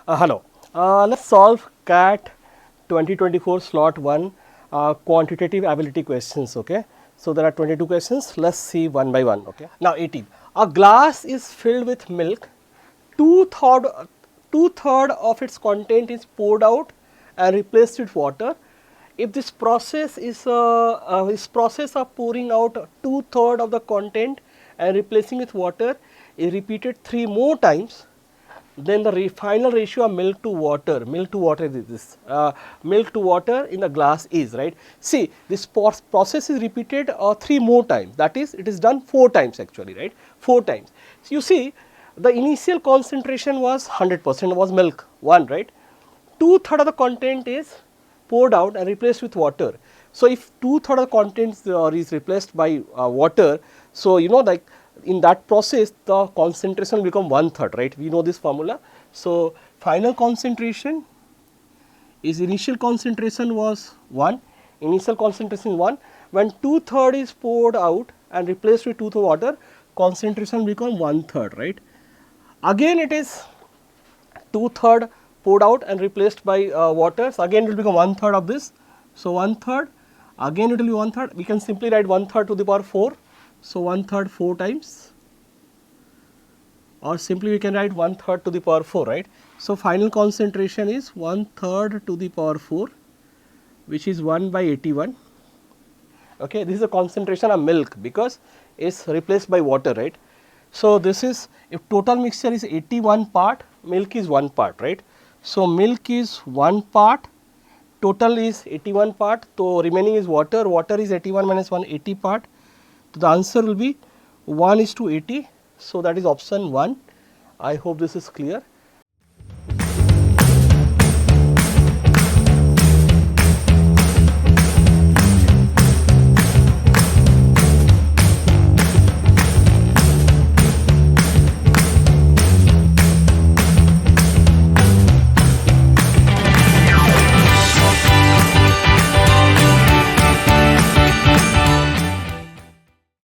Hello. Let's solve CAT 2024 slot 1 quantitative ability questions. Okay. So there are 22 questions. Let's see one by one. Okay. Now 18. A glass is filled with milk. Two-third of its content is poured out and replaced with water. If this process of pouring out two-third of the content and replacing with water is repeated 3 more times, then the final ratio of milk to water is this, milk to water in the glass is, right. See, this process is repeated 3 more times, that is, it is done 4 times actually, right, 4 times. So you see, the initial concentration was 100%, was milk 1, right. Two-thirds of the content is poured out and replaced with water. So if two-thirds of the content is replaced by water, so you know, like in that process the concentration will become 1/3, right. We know this formula. So final concentration is, initial concentration was 1, initial concentration 1, when two-thirds is poured out and replaced with two-thirds water, concentration become 1/3, right. Again it is two-thirds poured out and replaced by water, so again it will become 1/3 of this. So 1/3, again it will be 1/3, we can simply write 1/3 to the power 4. So 1/3 4 times, or simply we can write 1/3 to the power 4, right. So final concentration is 1/3 to the power 4, which is 1/81. Okay, this is the concentration of milk because it's replaced by water, right. So this is, if total mixture is 81 part, milk is 1 part, right. So milk is 1 part, total is 81 part, so remaining is water, water is 81 minus 1, 80 part. So the answer will be 1:80. So that is option 1. I hope this is clear.